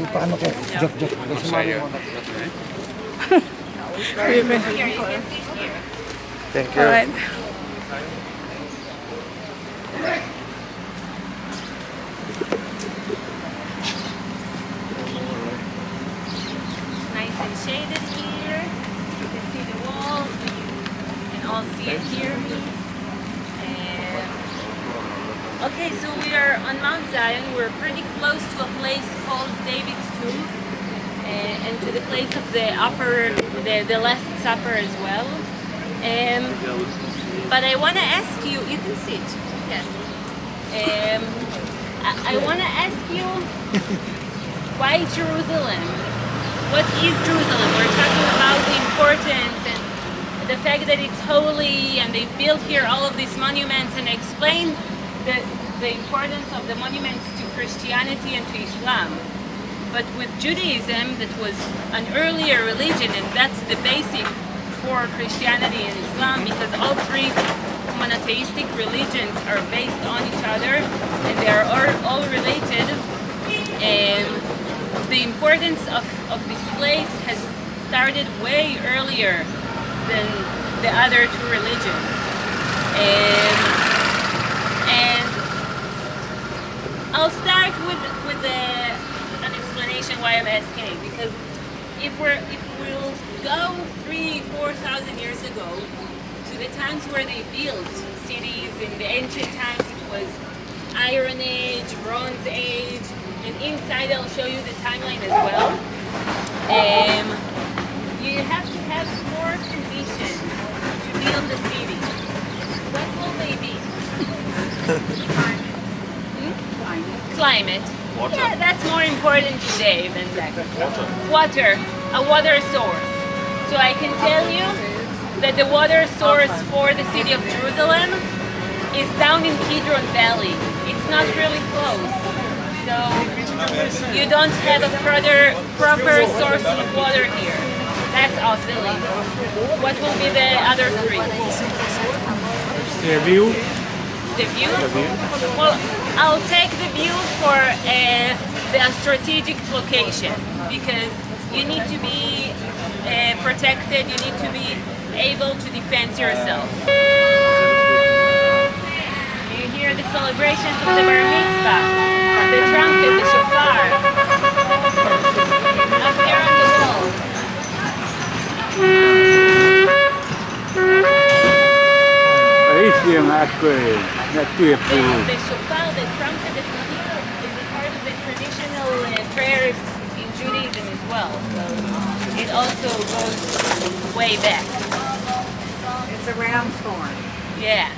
paano ko. Joke, joke. Sumali mo na. Thank you. Alright. Nice and shaded here. You can see the wall. You can all see it here. And okay, so we are on Mount Zion. We're pretty close to a place called David's Tomb, and to the place of the Last Supper as well. But I want to ask you. You can sit. Yeah. I want to ask you, why Jerusalem? What is Jerusalem? We're talking about the importance and the fact that it's holy, and they built here all of these monuments, and explain the importance of the monuments to Christianity and to Islam. But with Judaism, that was an earlier religion, and that's the basic for Christianity and Islam, because all three monotheistic religions are based on each other, and they are all related. And the importance of this place has started way earlier than the other two religions. And I'll start with an explanation why I'm asking, because if we'll go 3,000-4,000 years ago to the times where they built cities in the ancient times, it was Iron Age, Bronze Age, and inside I'll show you the timeline as well. You have to have 4 conditions to build a city. What will they be? Climate. Water. Yeah, that's more important today than that. Water. A water source. So I can tell you that the water source for the city of Jerusalem is down in Kidron Valley. It's not really close. So you don't have a proper source of water here. That's off the list. What will be the other 3? The view. The view? Well, I'll take the view for the strategic location, because you need to be protected, you need to be able to defend yourself. You hear the celebrations of the Bar Mitzvah, the trumpet, the shofar, up here on the wall. The shofar, the trumpet that we hear, is a part of the traditional prayers in Judaism as well. So it also goes way back. It's a ram's horn. Yeah.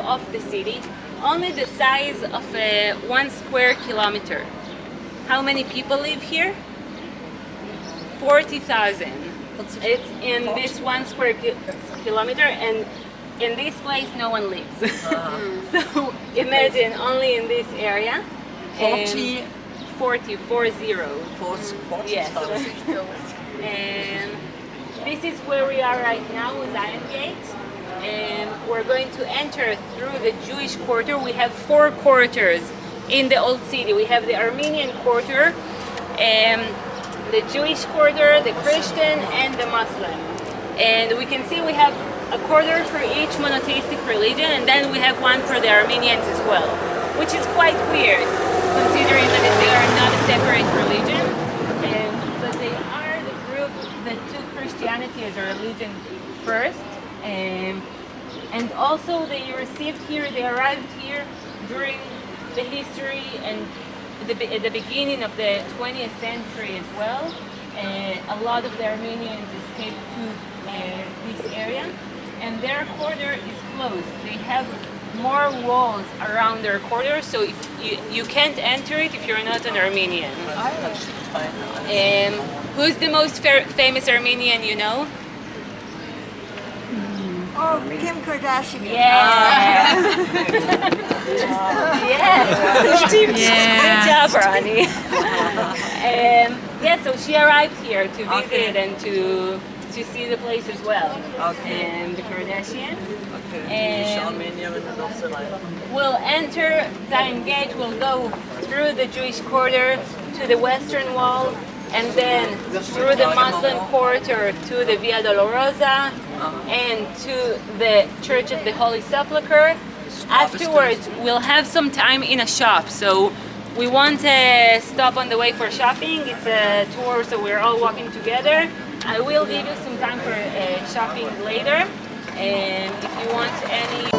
of the city, only the size of 1 square kilometer. How many people live here? 40,000. It's in this 1 square kilometer, and in this place no one lives. So imagine only in this area. 40. 40. Yes. 40,000. And this is where we are right now, Zion Gate. And we're going to enter through the Jewish quarter. We have 4 quarters in the old city. We have the Armenian quarter, the Jewish quarter, the Christian, and the Muslim. And we can see we have a quarter for each monotheistic religion, and then we have one for the Armenians as well, which is quite weird, considering that they are not a separate religion. But they are the group that took Christianity as a religion first. And also they arrived here during the history and at the beginning of the 20th century as well. A lot of the Armenians escaped to this area, and their quarter is closed. They have more walls around their quarter, so you can't enter it if you're not an Armenian. Who's the most famous Armenian you know? Oh, Kim Kardashian. Yes. Yes. Good job, Ronnie. Yeah, so she arrived here to visit and to see the place as well. And the Kardashians. We'll enter Zion Gate. We'll go through the Jewish quarter to the Western Wall, and then through the Muslim quarter to the Via Dolorosa and to the Church of the Holy Sepulchre. Afterwards, we'll have some time in a shop, so we won't stop on the way for shopping. It's a tour, so we're all walking together. I will give you some time for shopping later, and if you want any...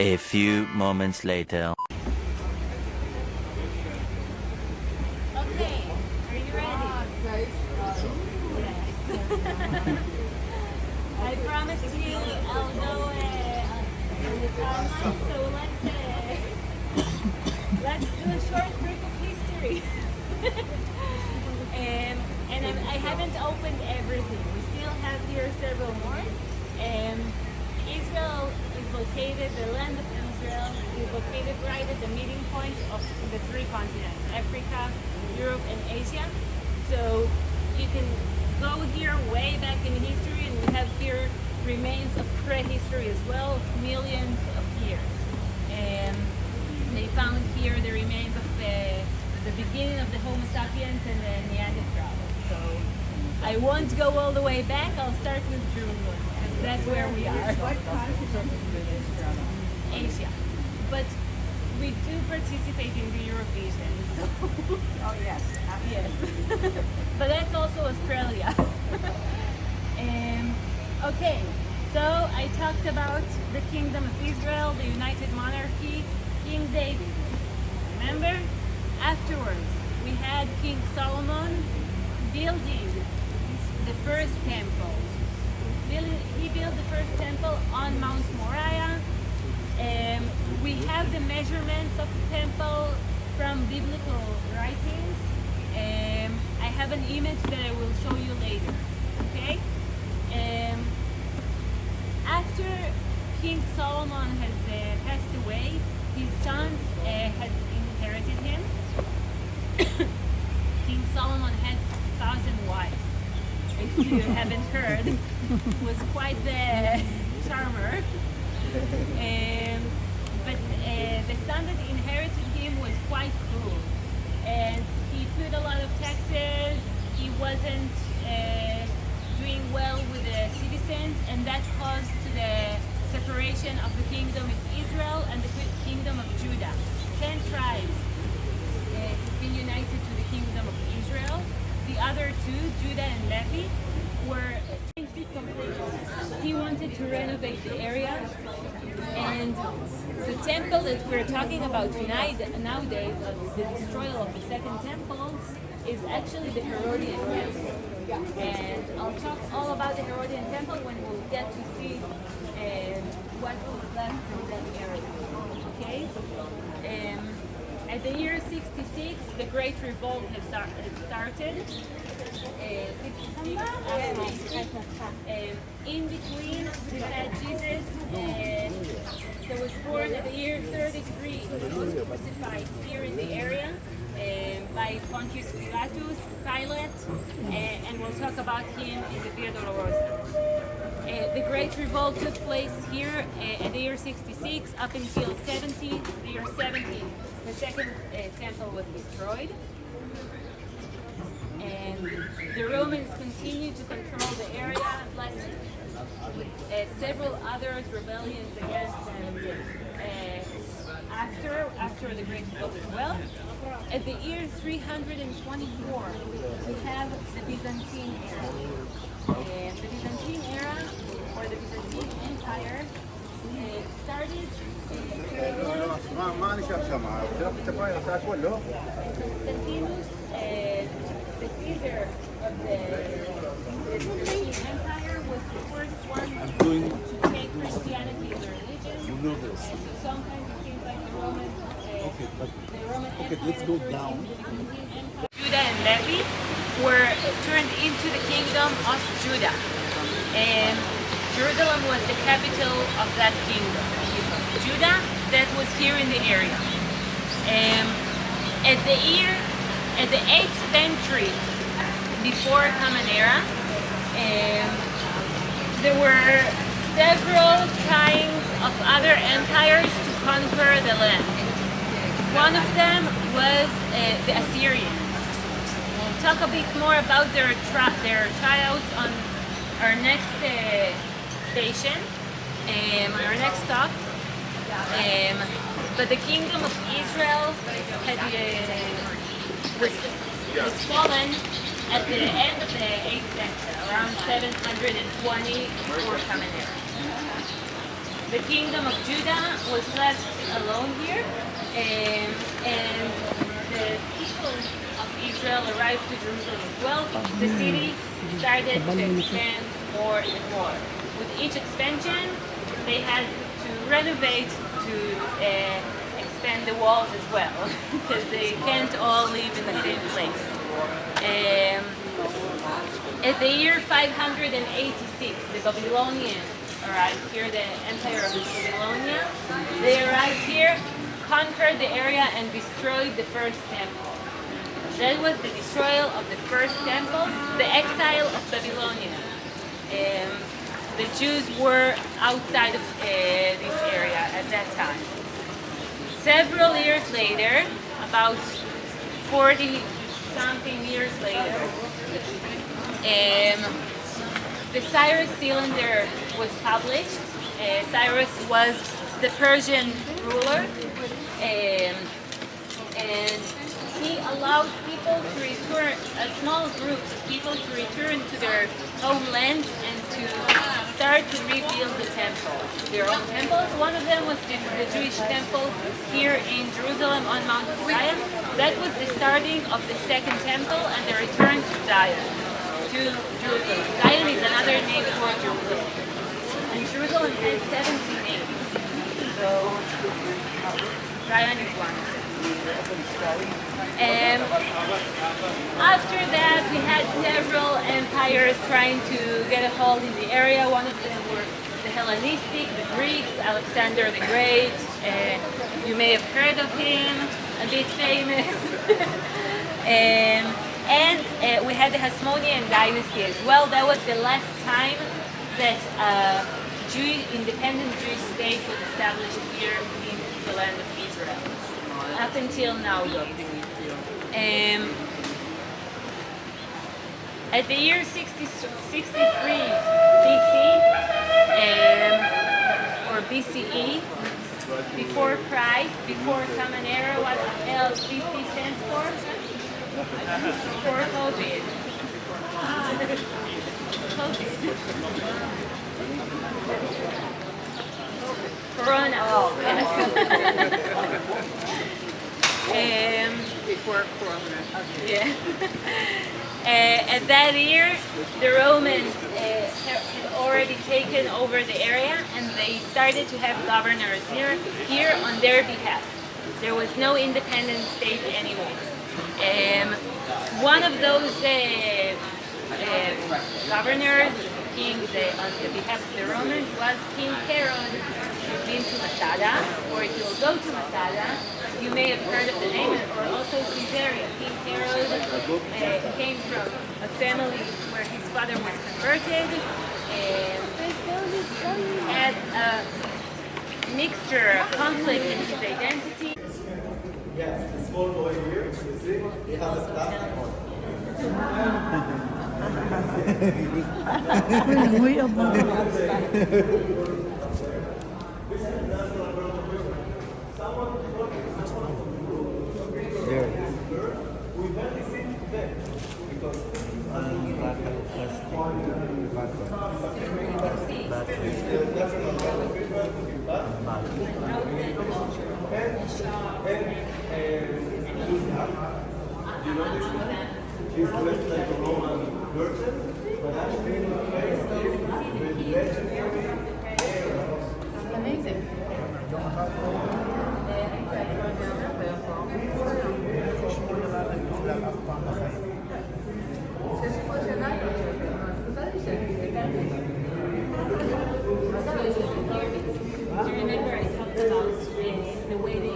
A few moments later. Okay, are you ready? I promised you I'll go on the timeline, so let's do a short brief of history. And I haven't opened everything. We still have here several more. Israel is located, the land of Israel is located right at the meeting point of the 3 continents, Africa, Europe, and Asia. So you can go here way back in history, and we have here remains of prehistory as well, of millions of years. And they found here the remains of the beginning of the Homo sapiens and the Neanderthals. So I won't go all the way back. I'll start with Jerusalem, because that's where we are. Asia, but we do participate in the Eurovision. So Oh, yes. yes, but that's also Australia. Okay, so I talked about the Kingdom of Israel, the United Monarchy, King David. Remember? Afterwards, we had King Solomon building the first temple. He built the first temple on Mount Moriah. We have the measurements of the temple from biblical writings. I have an image that I will show you later. Okay? After King Solomon has passed away, his sons had inherited him. King Solomon had 1,000 wives. If you haven't heard, was quite the charmer. But the son that inherited him was quite cruel, and he put a lot of taxes. He wasn't doing well with the citizens, and that caused to the separation of the kingdom of Israel and the kingdom of Judah. 10 tribes have been united to the kingdom of Israel. The other two, Judah and Levi, were he wanted to renovate the area, and the temple that we're talking about nowadays, the destroyal of the second temple, is actually the Herodian temple. And I'll talk all about the Herodian temple when we'll get to see what was left from that area. Okay? At the year 66, the Great Revolt has started. 66 in between, we had Jesus that was born at the year 33. He was crucified here in the area by Pontius Pilate, and we'll talk about him in the Via Dolorosa. The Great Revolt took place here at the year 66 up until 70. The year 70, the second temple was destroyed. And the Romans continued to control the area, plus several other rebellions against them after the Great Revolt as well. At the year 324, we have the Byzantine era. The Byzantine era, or the Byzantine Empire, started Constantinus, the Caesar of the Byzantine Empire, was the first one to take Christianity as a religion. You know this. So sometimes it seems like the Roman Empire let's go down. Judah and Levi were turned into the kingdom of Judah, and Jerusalem was the capital of that kingdom. Judah, that was here in the area. At the 8th century before Common Era, there were several kinds of other empires to conquer the land. One of them was the Assyrians. We'll talk a bit more about their tryouts on our next station, our next stop. But the kingdom of Israel was fallen at the end of the 8th century, around 720 before Common Era. The kingdom of Judah was left alone here, and the people of Israel arrived to Jerusalem as well. The city started to expand more and more. With each expansion, they had to renovate to expand the walls as well, because they can't all live in the same place. At the year 586, the Babylonians arrived here, the Empire of Babylonia. They arrived here, conquered the area, and destroyed the first temple. That was the destroyal of the first temple, the exile of Babylonia. The Jews were outside of this area at that time. Several years later, about 40-something years later, the Cyrus Cylinder was published. Cyrus was the Persian ruler, and he allowed people to return, small groups of people to return to their homelands and to start to rebuild the temple, their own temples. One of them was the Jewish temple here in Jerusalem on Mount Zion. That was the starting of the second temple and the return to Zion, to Jerusalem. Zion is another name for Jerusalem. And Jerusalem has 70 names. So Zion is one of them. After that, we had several empires trying to get a hold in the area. One of them were the Hellenistic, the Greeks, Alexander the Great. You may have heard of him, a bit famous. And we had the Hasmonean dynasty as well. That was the last time that independent Jewish state was established here in the land of Israel. Up until now, at the year 63 BC, or BCE, before Christ, before Common Era, what else BC stands for? Before COVID. Corona. Oh, yes. Before Corona. Yeah. At that year, the Romans had already taken over the area, and they started to have governors here on their behalf. There was no independent state anymore. One of those governors, kings on the behalf of the Romans, was King Herod. You've been to Masada, or if you'll go to Masada, you may have heard of the name, or also Caesarea. King Herod came from a family where his father was converted, and had a mixture, a conflict in his identity. Yes, the small boy here, you see, he has a plastic one. You know this one? She's dressed like a Roman merchant, but actually in her face with legendary hair. Amazing. Do you remember I talked about the way they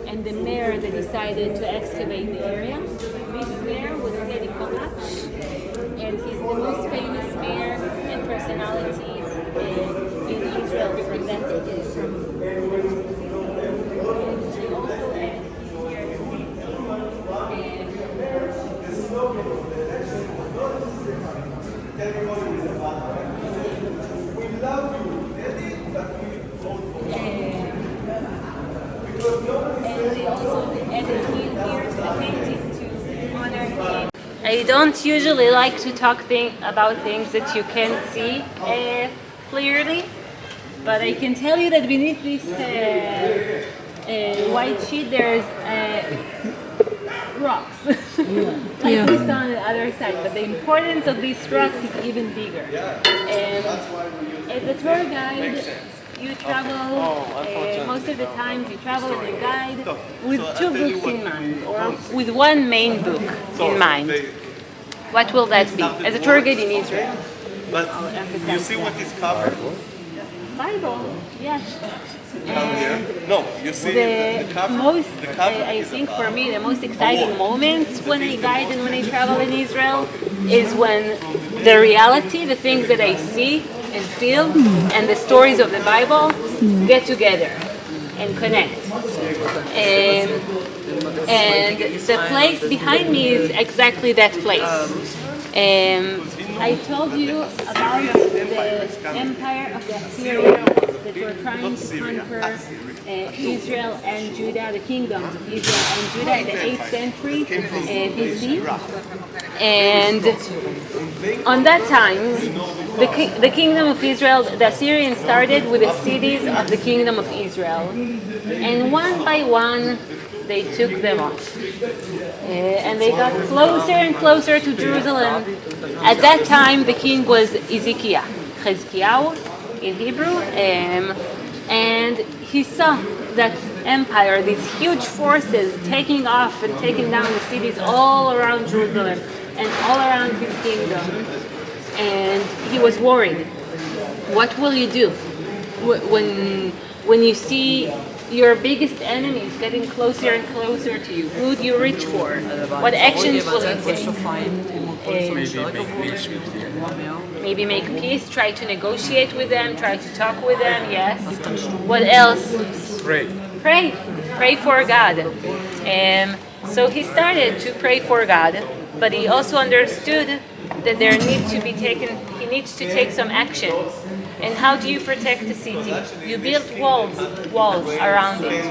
and the mayor that decided to excavate the area? This mayor was Teddy Kovac, and he's the most famous mayor and personality in Israel from that I don't usually like to talk about things that you can't see clearly, but I can tell you that beneath this white sheet there's rocks, like we saw on the other side, but the importance of these rocks is even bigger. As a tour guide, you travel, most of the time you travel as a guide with two books in mind, or with one main book in mind. What will that be? As a tour guide in Israel. But you see what is covered? Bible, yes. No, you see The most, I think for me, the most exciting moments when I guide and when I travel in Israel is when the reality, the things that I see and feel, and the stories of the Bible get together and connect. And the place behind me is exactly that place. I told you about the empire of the Assyrians that were trying to conquer Israel and Judah, the kingdoms of Israel and Judah in the 8th century BC. And on that time, the kingdom of Israel, the Assyrians started with the cities of the kingdom of Israel. And one by one, they took them off. And they got closer and closer to Jerusalem. At that time, the king was Ezekiel, Chezkiyahu in Hebrew. And he saw that empire, these huge forces taking off and taking down the cities all around Jerusalem and all around his kingdom. And he was worried. What will you do when you see your biggest enemies getting closer and closer to you? Who do you reach for? What actions will you take? Maybe make peace, try to negotiate with them, try to talk with them, yes. What else? Pray for God. So he started to pray for God, but he also understood that he needs to take some actions. And how do you protect the city? You build walls around it.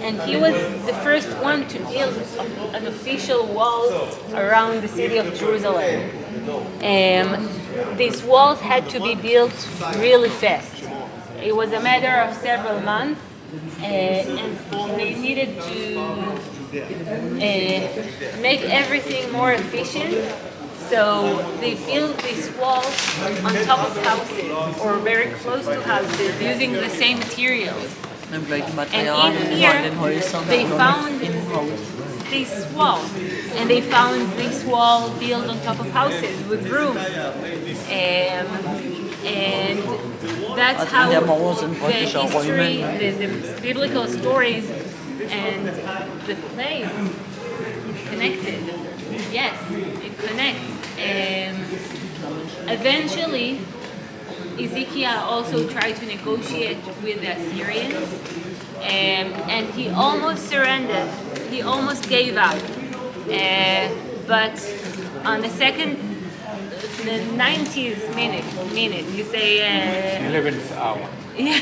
And he was the first one to build an official wall around the city of Jerusalem. These walls had to be built really fast. It was a matter of several months, and they needed to make everything more efficient. So they built these walls on top of houses or very close to houses using the same materials. And in here, they found this wall. And they found this wall built on top of houses with roofs. And that's how the history, the biblical stories and the plays connected. Yes, it connects. Eventually, Ezekiel also tried to negotiate with the Assyrians, and he almost surrendered. He almost gave up. But on the 90th minute, you say 11th hour. Yeah,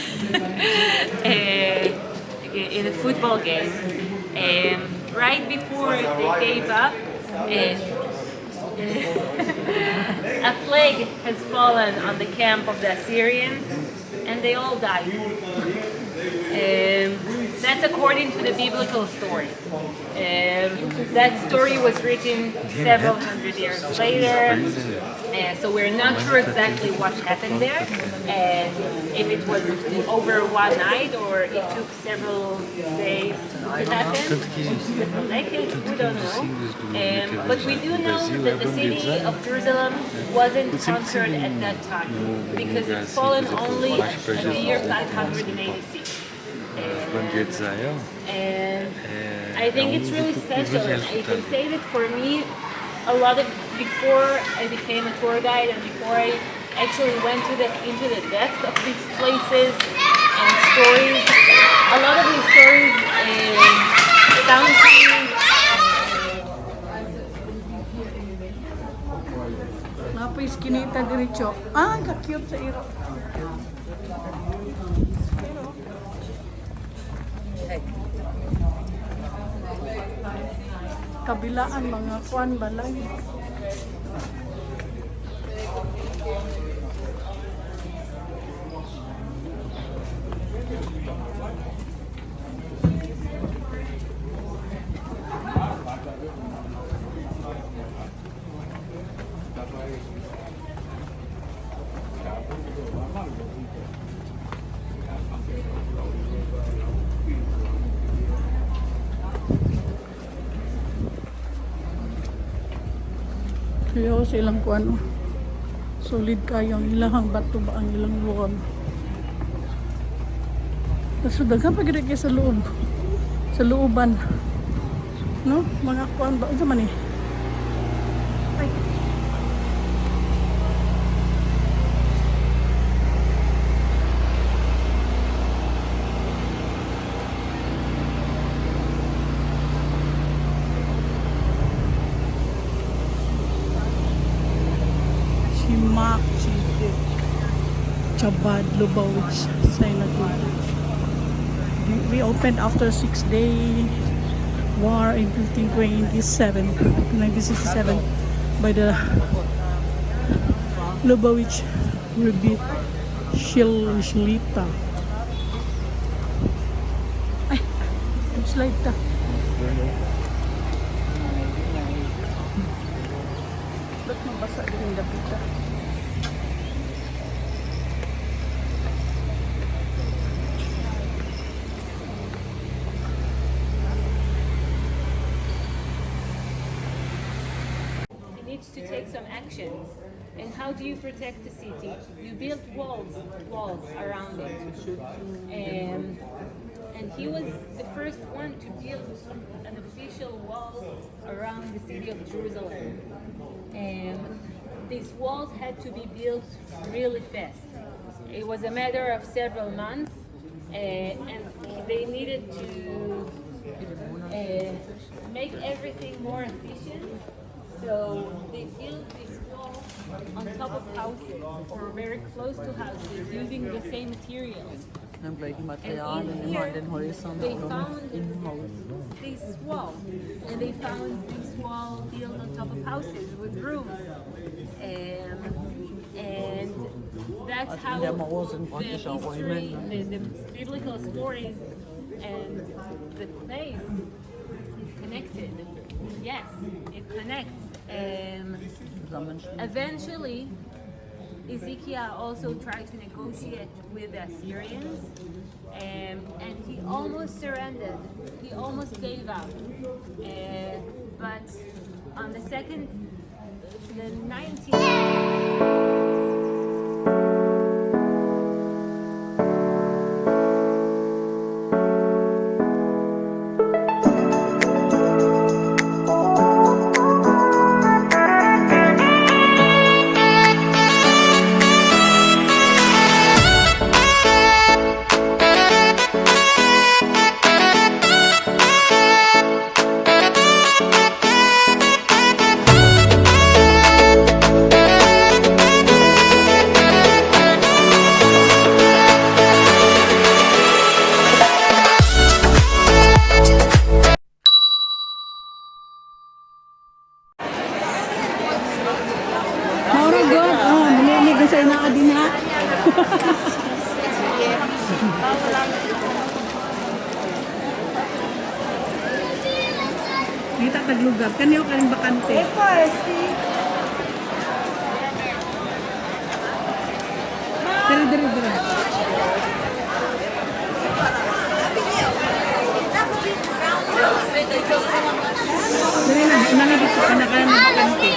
in a football game, right before they gave up. A plague has fallen on the camp of the Assyrians, and they all died. That's according to the biblical story. That story was written several hundred years later, so we're not sure exactly what happened there, if it was over one night or it took several days to happen. We don't know. But we do know that the city of Jerusalem wasn't conquered at that time, because it's fallen only in the year 586. And I think it's really special. I can say that for me, before I became a tour guide and before I actually went into the depth of these places and stories, a lot of these stories sound to me Napoy skinita diretso. Ah, ka-cute sa iro. Kabilaan mga kwan balay. Kaya silang kuano, solid kayo ang ilang bato ba ang ilang luwag. Tapos daghan pa gid sa loob, sa looban, no, mga kuan ba unsa man ni? Ay. Chabad Lubavitch Synagogue. We opened after 6-day war in 1967 by the Lubavitch Rebbe Shlita. Ay, slide ta. Ba't mabasa din yung lapita? Needs to take some actions. And how do you protect the city? You build walls around it. And he was the first one to build an official wall around the city of Jerusalem. And these walls had to be built really fast. It was a matter of several months, and they needed to make everything more efficient. So they built this wall on top of houses or very close to houses using the same materials. And in here, they found this wall, and they found this wall built on top of houses with roofs. And that's how the history, the biblical stories and the place is connected. Yes, it connects. Eventually, Ezekiel also tried to negotiate with the Assyrians, and he almost surrendered. He almost gave up. But on the 19th. Mauro God, maninig sa ina ka din ha. Kita taglugab, kaniyo kaning bakante. Dere. Dere na, nangabit ko na ng bakante.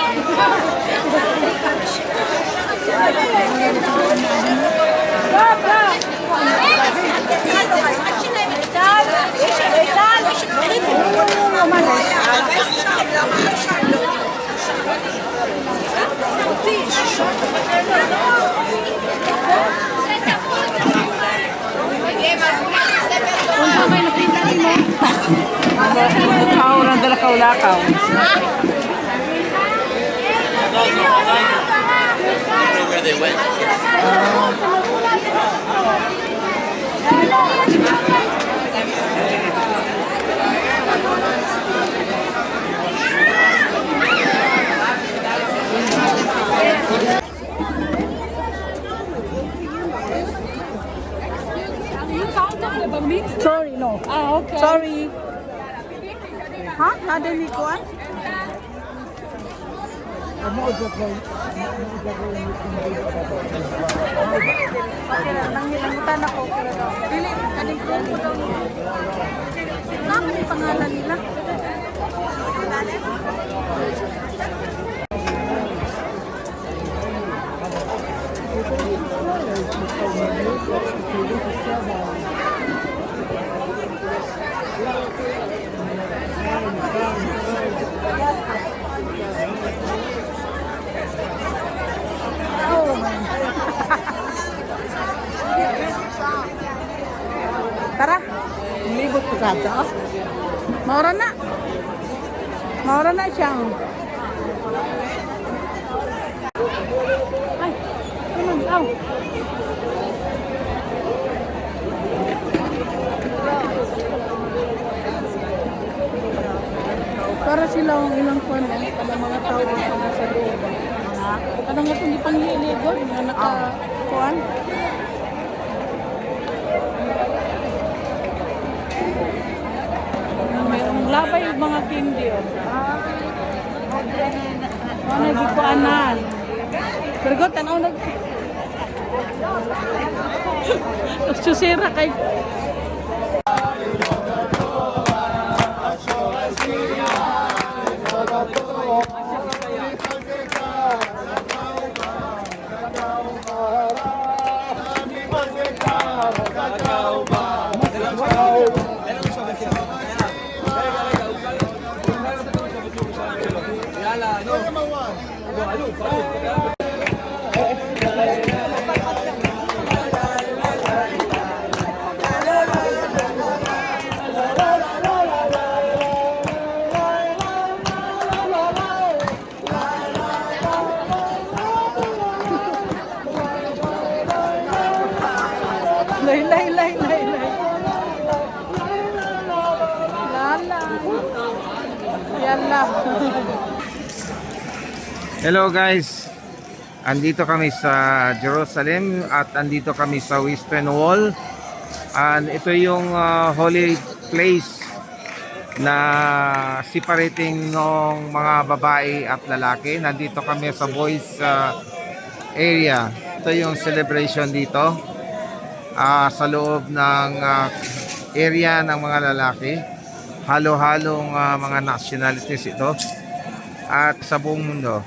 Orang dala kaulakaw. Where they went. Sorry, no. Okay. Sorry. Ha? Nada ni kuan? Nangilangutan ako. Dili, kaning ko daw. Ano yung pangalan nila? Tara. Libot ko sa Maura na. Maura na siya. Ay, ano daw? Para silang ilang kwan kada mga tao na nasa loob. Kadang nga itong ipangliligo nga naka-kuan. Mayroong labay yung mga tindi. Ano nagkuanan? Pero go, tanaw nag... Tapos chusera kay... Lay. Lala. Yalla. Hello guys, andito kami sa Jerusalem at andito kami sa Western Wall. And ito yung holy place na separating ng mga babae at lalaki. Nandito kami sa boys area. Ito yung celebration dito sa loob ng area ng mga lalaki. Halo-halong mga nationalities ito at sa buong mundo.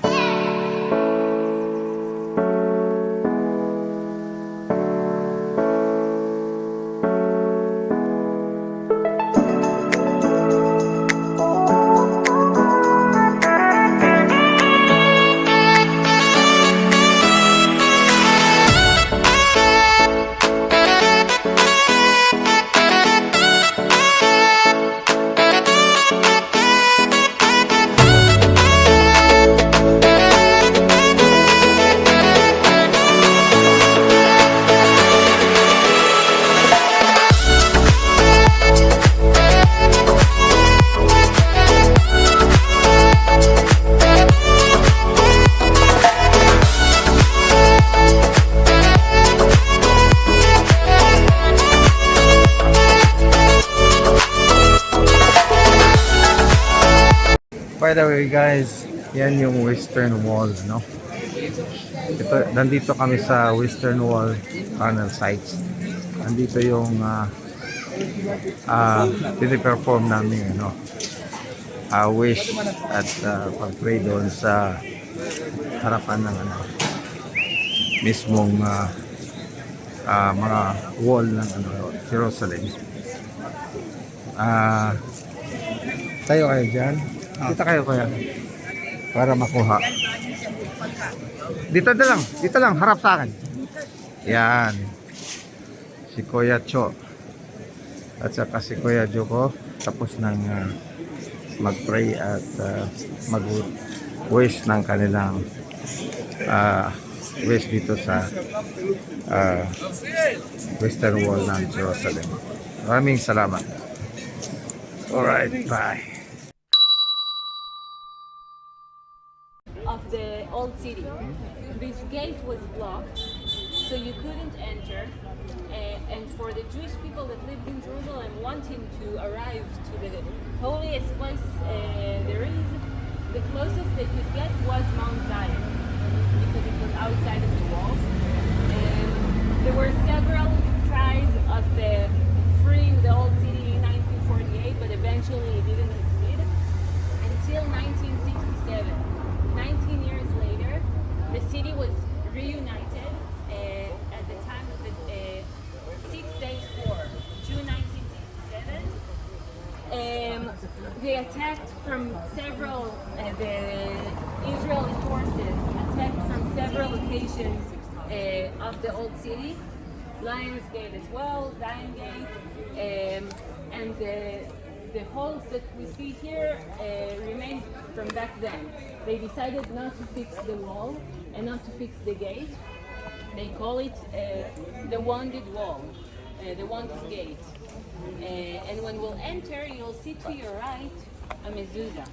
By the way guys, yan yung Western Wall, no? Ito, nandito kami sa Western Wall tunnel sites. Nandito yung piniperform namin, no? Wish at pag-pray doon sa harapan ng mismong mga wall ng Jerusalem. Tayo kayo dyan. Kita kayo kaya para makuha. Dito lang, harap sa akin. Yan. Si Kuya Cho at saka si Kuya Joko tapos nang mag-pray at mag-wish ng kanilang wish dito sa Western Wall ng Jerusalem. Maraming salamat. Alright, bye. Of the old city. This gate was blocked, so you couldn't enter. And for the Jewish people that lived in Jerusalem wanting to arrive to the holiest place there is, the closest they could get was Mount Zion, because it was outside of the walls. And there were several tries of freeing the old city in 1948, but eventually it didn't succeed until 1967. 19 years later, the city was reunited at the time of the 6 Days War, June 1967. They attacked from several, the Israeli forces attacked from several locations of the old city, Lions Gate as well, Zion Gate, and the holes that we see here remain from back then. They decided not to fix the wall and not to fix the gate. They call it the Wounded Wall, the Wounded Gate. And when we'll enter, you'll see to your right a mezuzah.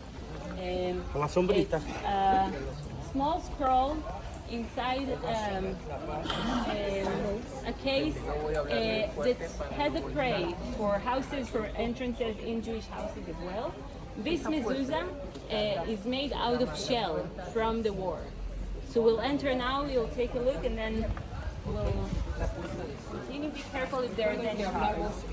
Con la sombrita. It's a small scroll inside a case that has a tray for houses, for entrances in Jewish houses as well. This mezuzah is made out of shell from the war. So we'll enter now, we'll take a look, and then we'll continue. Be careful if there's any problems.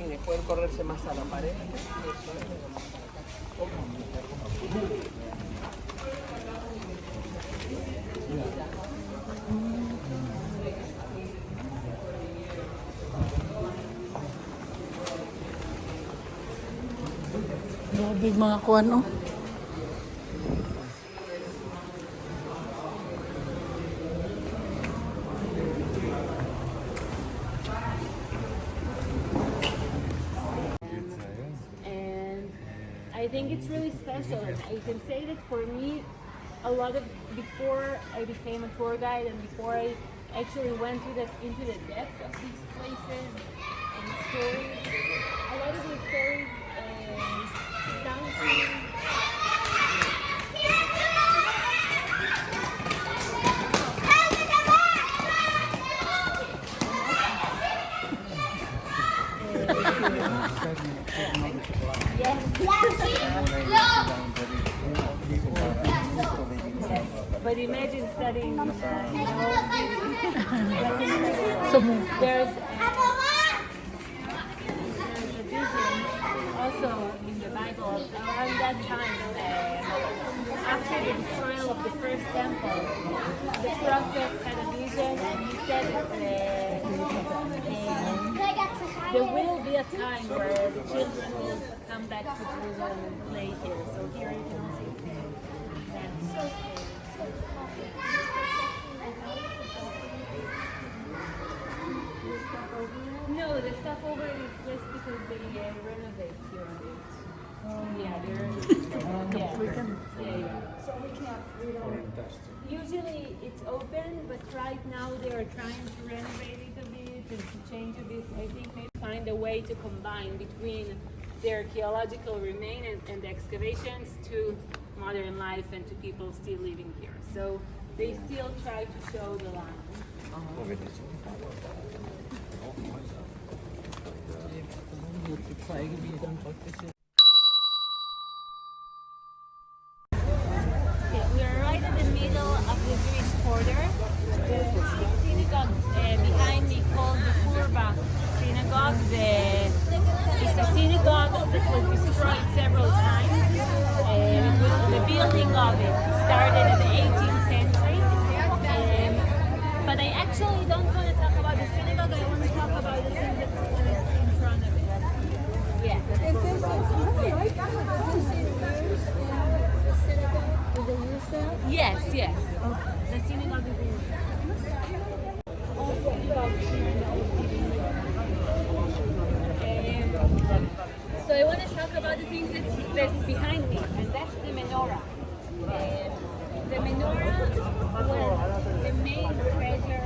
Grabe mga kuwan, oh. And I think it's really special. And I can say that for me, a lot of before I became a tour guide and before I actually went into the depth of these places and stories, a lot of the stories sound to me. But imagine studying, So, there's a vision also in the Bible around that time. After the destroyal of the first temple, the prophet had a vision and he said there will be a time where the children will come back to Jerusalem and play here. So here you can see that. No, the stuff over is just because they renovate here. Yeah, So we can't. Usually it's open, but right now they are trying to renovate it a bit and to change a bit. I think maybe find a way to combine between the archaeological remain and the excavations to modern life and to people still living here. So they still try to show the line. Okay, we are right in the middle of the Jewish quarter. There's a synagogue behind me called the Furba Synagogue. It's a synagogue that was destroyed several times. The building of it started in the 18th century. But I actually don't want to talk about the synagogue. I want to talk about the thing that's in front of it. Yeah. Yes, yes. The synagogue is in. So I want to talk about the thing that's behind me, and that's the menorah. The menorah was the main treasure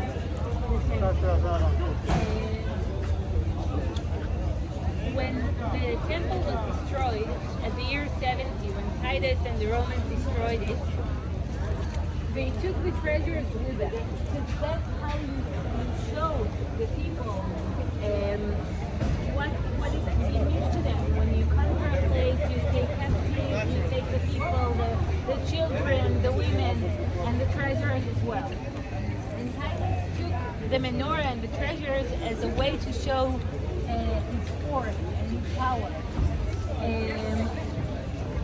of the temple. When the temple was destroyed at the year 70, when Titus and the Romans destroyed it, they took the treasures with them. Because that's how you show the people what it means to them. When you conquer a place, you take captives, you take the people, the children, the women, and the treasures as well. And Titus took the menorah and the treasures as a way to show his force and his power.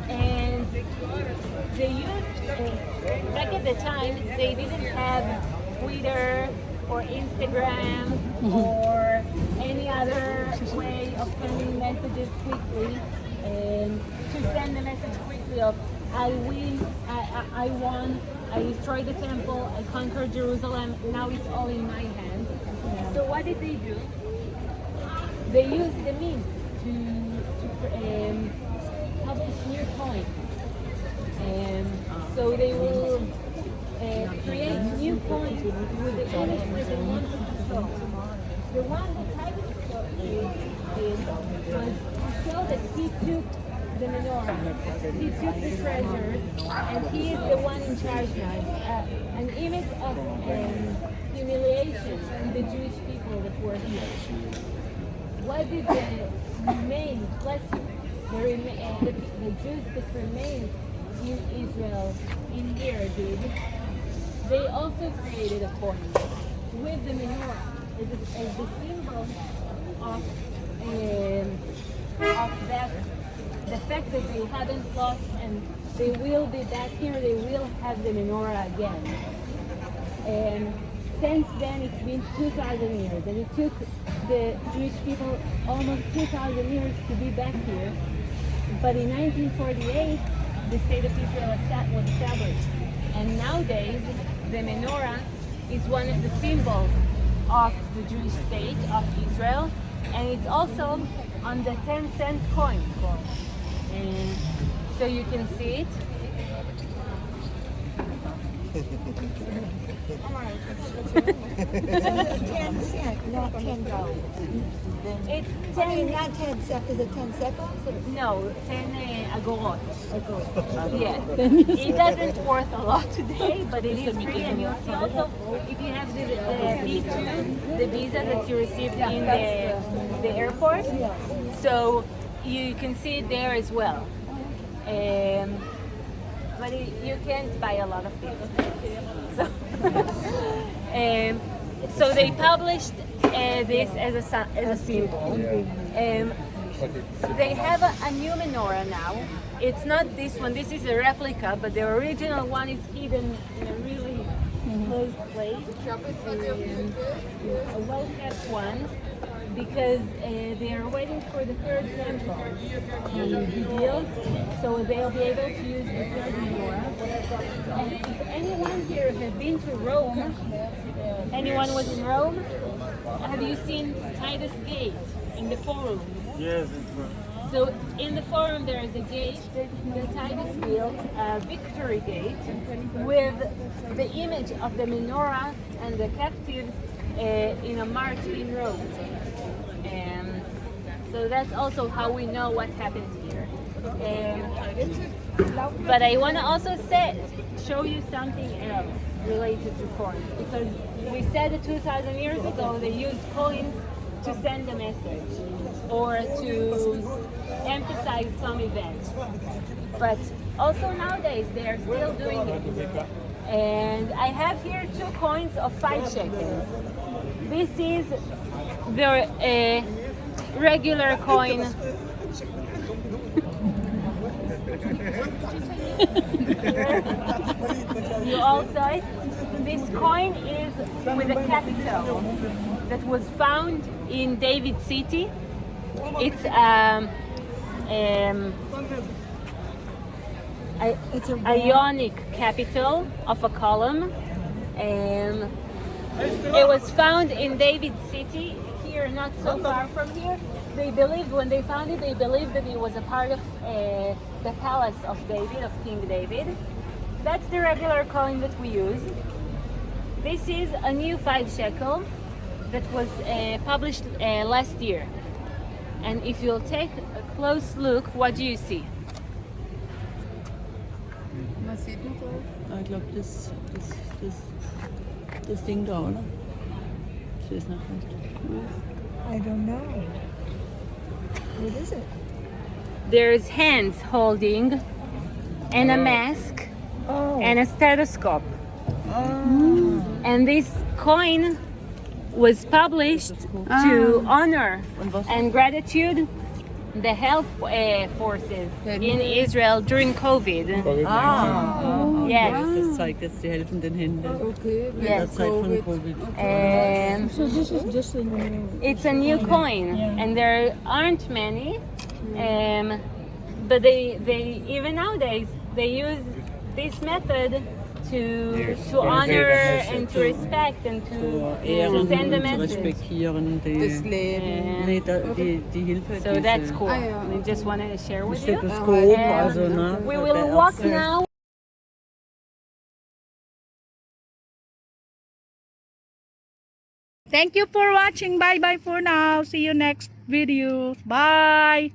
And they used, back at the time, they didn't have Twitter or Instagram or any other way of sending messages quickly. To send the message quickly of, I win, I won, I destroyed the temple, I conquered Jerusalem, now it's all in my hands. So what did they do? They used the means to publish new coins. So they will create new coins with the image that they wanted to show. The one that Titus did was to show that he took the menorah. He took the treasures, and he is the one in charge now. An image of humiliation to the Jewish people that were here. What did the remain, bless you, the Jews that remained in Israel in here did? They also created a coin with the menorah as the symbol of that, the fact that they hadn't lost and they will be back here, they will have the menorah again. And since then it's been 2,000 years, and it took the Jewish people almost 2,000 years to be back here. But in 1948, the state of Israel was established. And nowadays, the menorah is one of the symbols of the Jewish state of Israel, and it's also on the 10-cent coin. And so you can see it. It's 10 cents, not $10. It's I mean, 10, not 10 cents. Is it 10 seconds? Or? no, 10 agorot. Yeah. It doesn't worth a lot today, but it is free, and you'll see also if you have the B2, the visa that you received in the airport, so you can see it there as well. But you can't buy a lot of things. So they published this as a symbol. They have a new menorah now. It's not this one. This is a replica, but the original one is hidden in a really close place. A well-kept one, because they are waiting for the third temple to be built, so they'll be able to use the third menorah. And if anyone here has been to Rome, anyone was in Rome, have you seen Titus Gate in the Forum? Yes. So in the Forum there is a gate that Titus built, a victory gate, with the image of the menorah and the captives in a march in Rome. And so that's also how we know what happened here. But I want to also show you something else related to coins, because we said that 2,000 years ago they used coins to send a message or to emphasize some event. But also nowadays they are still doing it. And I have here 2 coins of 5 shekels. This is the regular coin. You all saw it? This coin is with a capital that was found in David City. It's Ionic capital of a column. It was found in David City, here not so far from here. They believed, when they found it, they believed that it was a part of the palace of David, of King David. That's the regular coin that we use. This is a new 5 shekel that was published last year. And if you'll take a close look, what do you see? Ich glaube, das Ding da, oder? Ich weiß noch nicht. I don't know. What is it? There's hands holding, and a mask, and a stethoscope. And this coin was published to honor and gratitude the health forces in Israel during COVID. Yes. Das zeigt jetzt die helfenden Hände. Okay. In der Yes. Zeit von Covid. So this is just a new. It's a new coin, and there aren't many. But they even nowadays they use this method to honor and to respect and to Ehren send a und zu message. respektieren die Hilfe. So that's cool. Ah, ja. I just wanted to share with you. Stethoskop, also, ne? We der will walk Ärzte. now. Thank you for watching. Bye bye for now. See you next video. Bye.